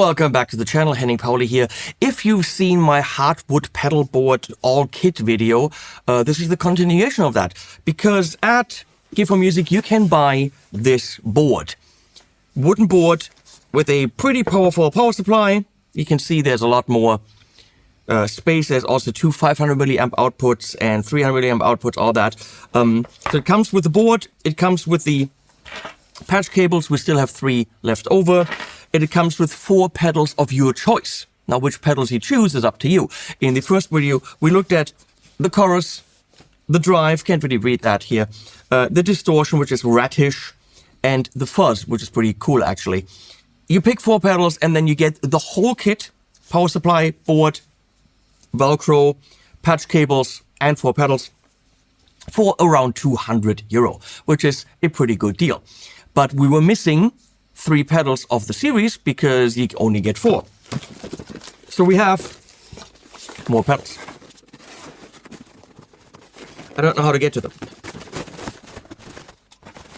Welcome back to the channel, Henning Pauli here. If you've seen my Hartwood pedal board all kit video, this is the continuation of that. Because at Gear4 Music you can buy this board. Wooden board with a pretty powerful power supply. You can see there's a lot more space. There's also two 500 milliamp outputs and 300 milliamp outputs, all that. So it comes with the board, it comes with the patch cables. We still have 3 left over. And it comes with 4 pedals of your choice. Now, which pedals you choose is up to you. In the first video, we looked at the chorus, the drive, can't really read that here, the distortion, which is ratish, and the fuzz, which is pretty cool, actually. You pick 4 pedals, and then you get the whole kit, power supply, board, Velcro, patch cables, and 4 pedals for around €200, which is a pretty good deal. But we were missing 3 pedals of the series because you only get 4. So we have more pedals. I don't know how to get to them.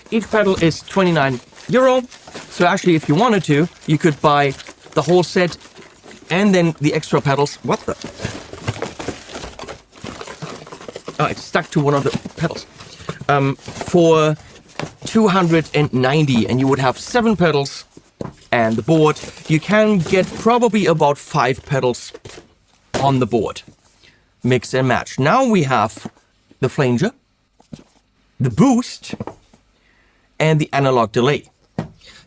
Each pedal is €29. So actually, if you wanted to, you could buy the whole set and then the extra pedals. What the? Oh, it's stuck to one of the pedals. For $290, and you would have 7 pedals and the board. You can get probably about 5 pedals on the board. Mix and match. Now we have the flanger, the boost, and the analog delay.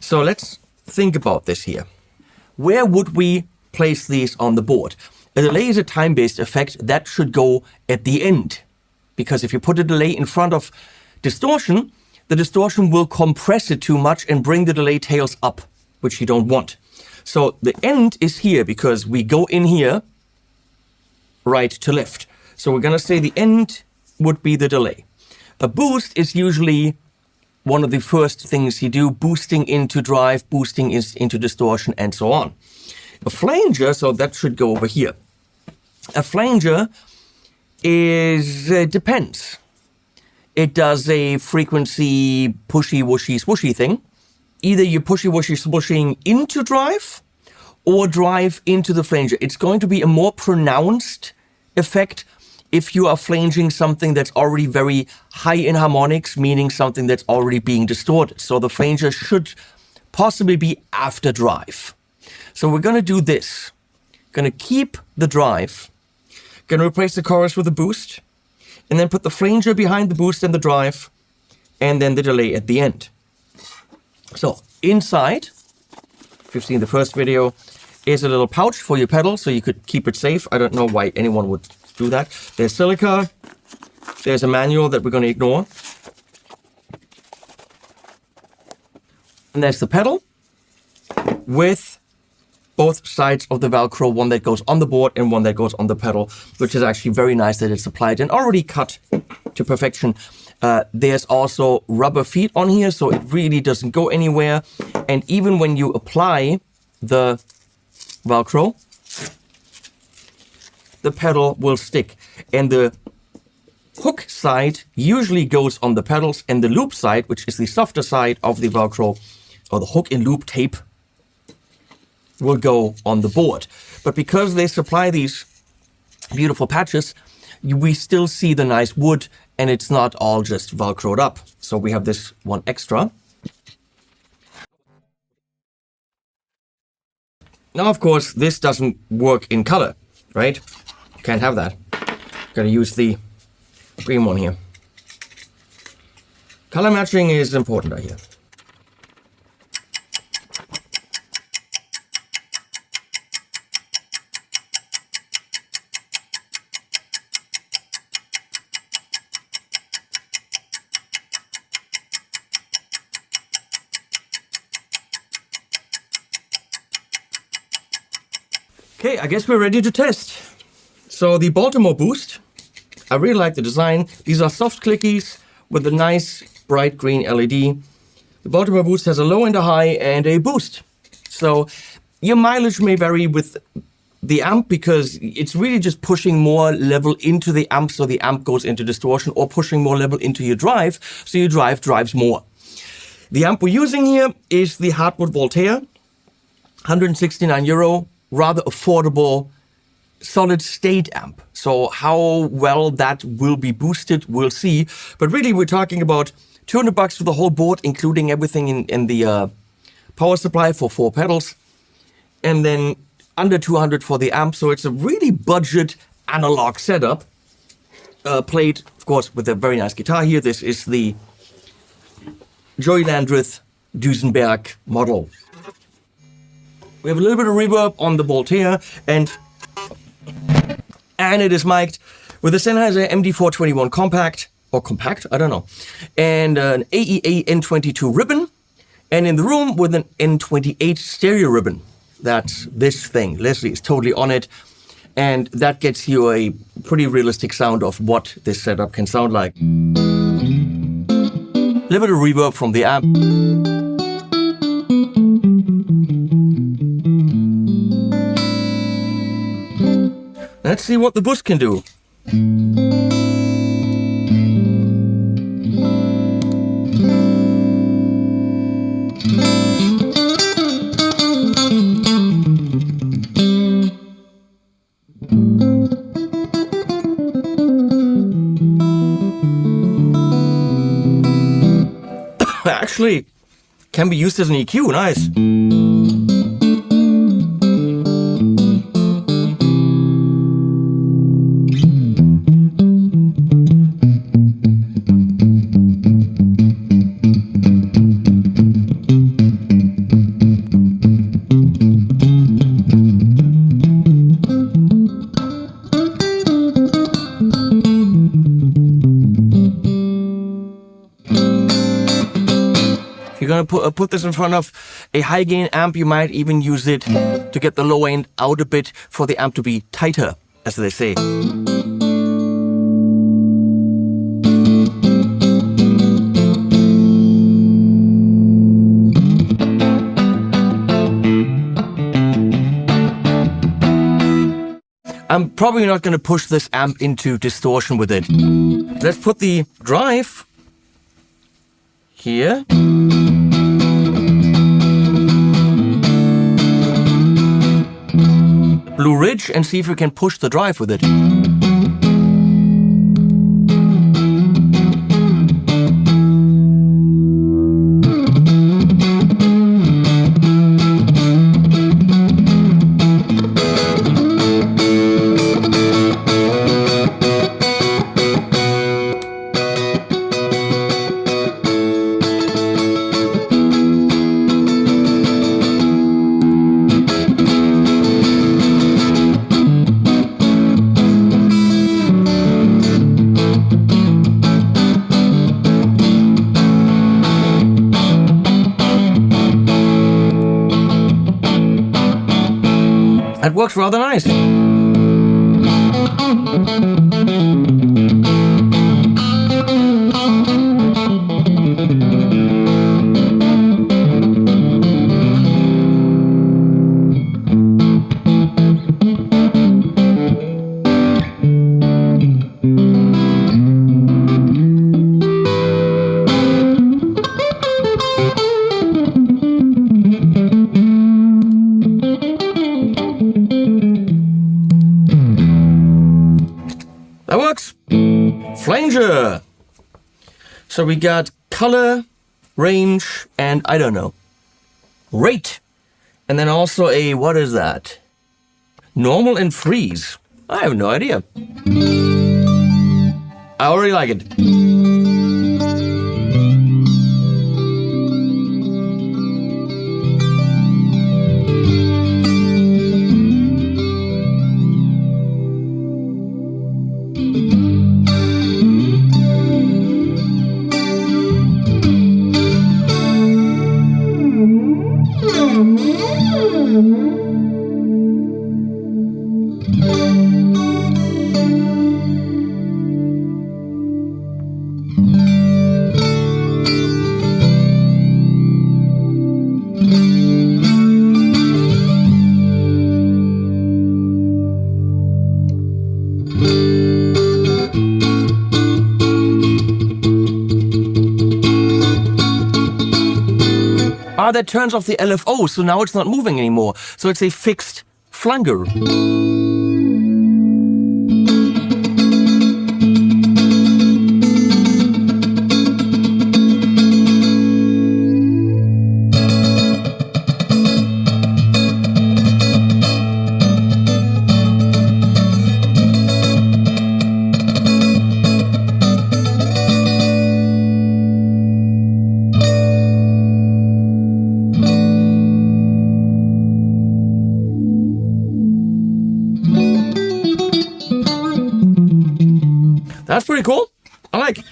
So let's think about this here. Where would we place these on the board? A delay is a time-based effect that should go at the end. Because if you put a delay in front of distortion, the distortion will compress it too much and bring the delay tails up, which you don't want. So the end is here because we go in here, right to left. So we're going to say the end would be the delay. A boost is usually one of the first things you do, boosting into drive, boosting into distortion, and so on. A flanger, so that should go over here. A flanger is, depends. It does a frequency pushy, whooshy, swooshy thing. Either you pushy, whooshy, swooshing into drive or drive into the flanger. It's going to be a more pronounced effect if you are flanging something that's already very high in harmonics, meaning something that's already being distorted. So the flanger should possibly be after drive. So we're going to do this. Going to keep the drive. Going to replace the chorus with a boost. And then put the flanger behind the boost and the drive, and then the delay at the end. So inside, if you've seen the first video, is a little pouch for your pedal, so you could keep it safe. I don't know why anyone would do that. There's silica. There's a manual that we're going to ignore. And there's the pedal with both sides of the Velcro, one that goes on the board and one that goes on the pedal, which is actually very nice that it's applied and already cut to perfection. There's also rubber feet on here, so it really doesn't go anywhere. And even when you apply the Velcro, the pedal will stick. And the hook side usually goes on the pedals, and the loop side, which is the softer side of the Velcro, or the hook and loop tape, will go on the board. But because they supply these beautiful patches, we still see the nice wood, and it's not all just Velcroed up. So we have this one extra. Now, of course, this doesn't work in color, right? Can't have that. Gotta use the green one here. Color matching is important, I hear. Okay, I guess we're ready to test. So the Baltimore Boost, I really like the design. These are soft clickies with a nice bright green LED. The Baltimore Boost has a low and a high and a boost. So your mileage may vary with the amp because it's really just pushing more level into the amp so the amp goes into distortion, or pushing more level into your drive so your drive drives more. The amp we're using here is the Hartwood Voltaire. €169, rather affordable solid state amp. So how well that will be boosted, we'll see. But really, we're talking about $200 for the whole board, including everything in the power supply for 4 pedals, and then under 200 for the amp. So it's a really budget analog setup. Played, of course, with a very nice guitar here. This is the Joey Landreth Duesenberg model. We have a little bit of reverb on the Voltaire, and it is mic'd with a Sennheiser MD421 compact, or compact, I don't know, and an AEA N22 ribbon, and in the room with an N28 stereo ribbon. That's this thing. Leslie is totally on it, and that gets you a pretty realistic sound of what this setup can sound like. A little bit of reverb from the amp. Let's see what the boost can do. Actually, can be used as an EQ, nice. You're gonna put this in front of a high gain amp. You might even use it to get the low end out a bit for the amp to be tighter, as they say. I'm probably not gonna push this amp into distortion with it. Let's put the drive here. Blue Ridge, and see if we can push the drive with it. That works rather nice. That works. Flanger. So we got color, range, and I don't know, rate. And then also a, what is that? Normal and freeze. I have no idea. I already like it. now that turns off the LFO, so now it's not moving anymore. So it's a fixed flanger. That's pretty cool. I like it.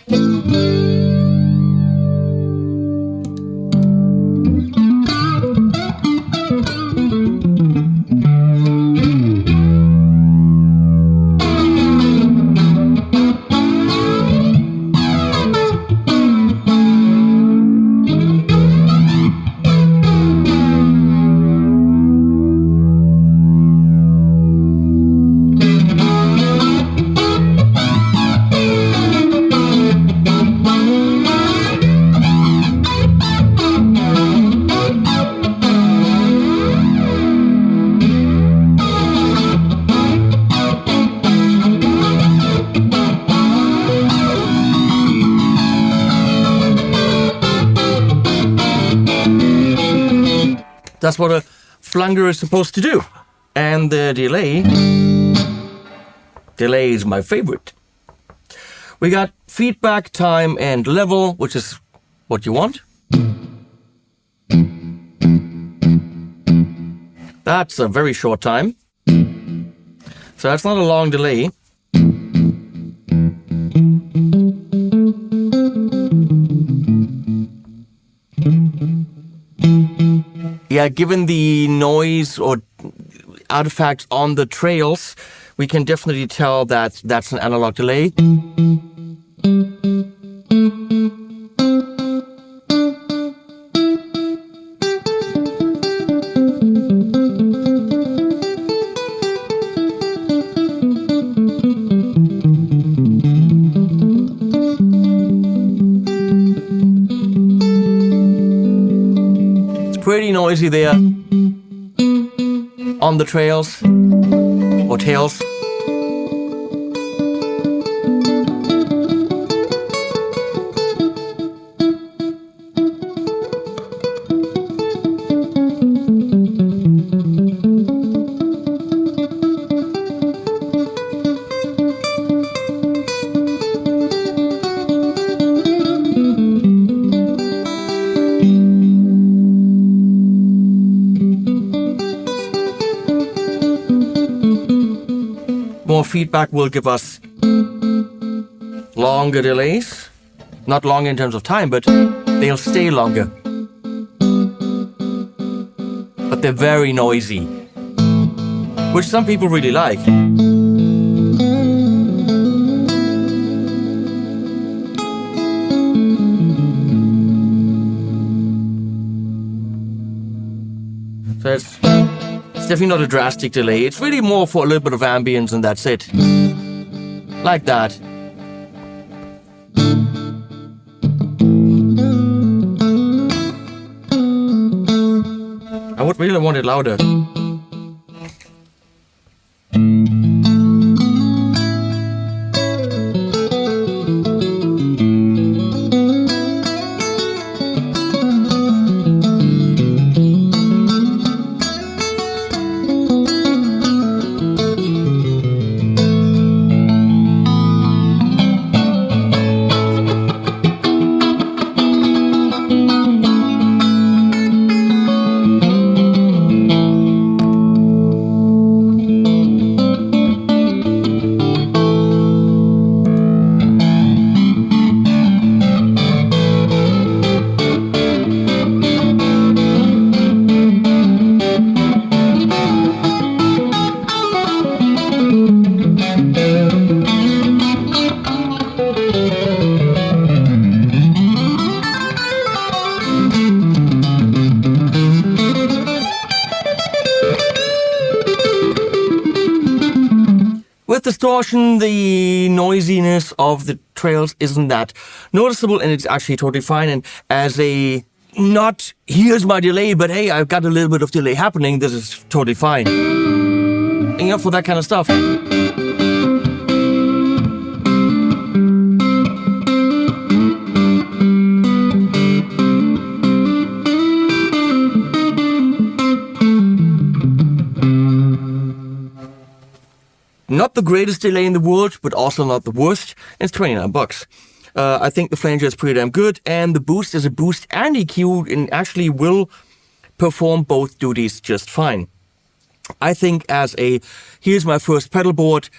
That's what a flanger is supposed to do. And the delay is my favorite. We got feedback, time, and level, which is what you want. That's a very short time. So that's not a long delay. Yeah, given the noise or artifacts on the trails, we can definitely tell that that's an analog delay. Pretty noisy there on the trails or tails. More feedback will give us longer delays. Not long in terms of time, but they'll stay longer. But they're very noisy, which some people really like. So it's definitely not a drastic delay. It's really more for a little bit of ambience and that's it. Like that. I would really want it louder. With distortion, the noisiness of the trails isn't that noticeable, and it's actually totally fine. And as a not, here's my delay, but hey, I've got a little bit of delay happening. This is totally fine. And, for that kind of stuff. Not the greatest delay in the world, but also not the worst. It's $29. I think the flanger is pretty damn good, and the boost is a boost and EQ, and actually will perform both duties just fine. I think as here's my first pedal board,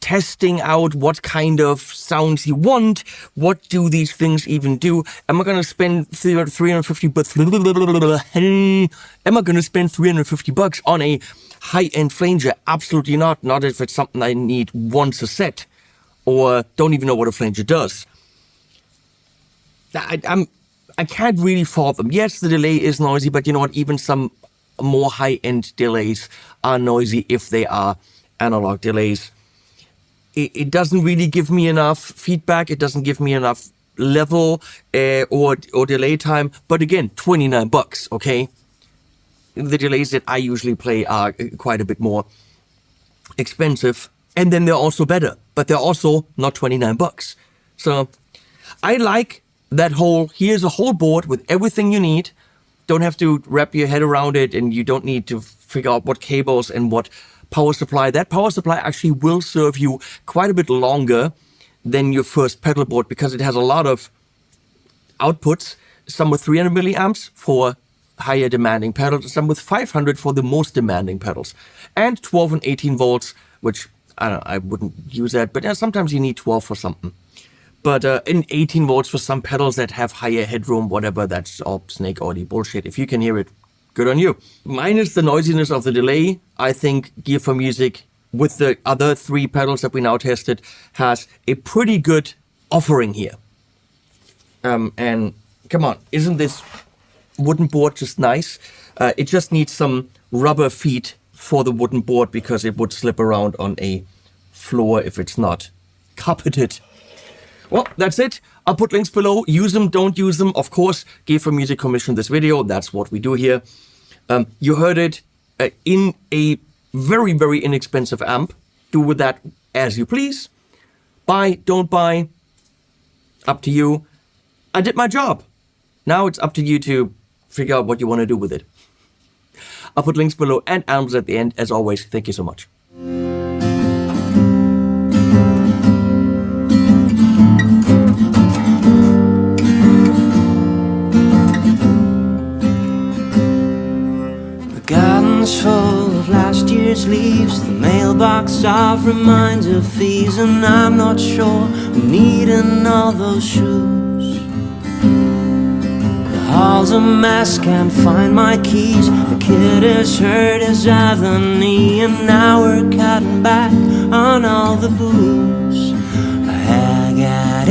testing out what kind of sounds you want, what do these things even do? Am I going to spend $350 on a high-end flanger? Absolutely not. Not if it's something I need once a set, or don't even know what a flanger does. I can't really fault them. Yes, the delay is noisy, but you know what? Even some more high-end delays are noisy if they are analog delays. It doesn't really give me enough feedback. It doesn't give me enough level or delay time. But again, $29, okay? The delays that I usually play are quite a bit more expensive. And then they're also better. But they're also not $29. So I like that here's a whole board with everything you need. Don't have to wrap your head around it, and you don't need to figure out what cables and what power supply. That power supply actually will serve you quite a bit longer than your first pedal board, because it has a lot of outputs, some with 300 milliamps for higher demanding pedals, some with 500 for the most demanding pedals, and 12 and 18 volts, which I wouldn't use that, but sometimes you need 12 for something. But in 18 volts for some pedals that have higher headroom, whatever, that's all snake oily bullshit. If you can hear it, good on you. Minus the noisiness of the delay, I think Gear for Music, with the other 3 pedals that we now tested, has a pretty good offering here. And come on, isn't this wooden board just nice? It just needs some rubber feet for the wooden board, because it would slip around on a floor if it's not carpeted. Well, that's it. I'll put links below. Use them, don't use them. Of course, Gear for Music commissioned this video. That's what we do here. You heard it in a very, very inexpensive amp. Do with that as you please. Buy, don't buy. Up to you. I did my job. Now it's up to you to figure out what you want to do with it. I'll put links below and albums at the end. As always, thank you so much. Full of last year's leaves, the mailbox of reminder fees, and I'm not sure I'm needing all those shoes. The hall's a mess, can't find my keys. The kid is hurt his other knee, and now we're cutting back on all the booze. I got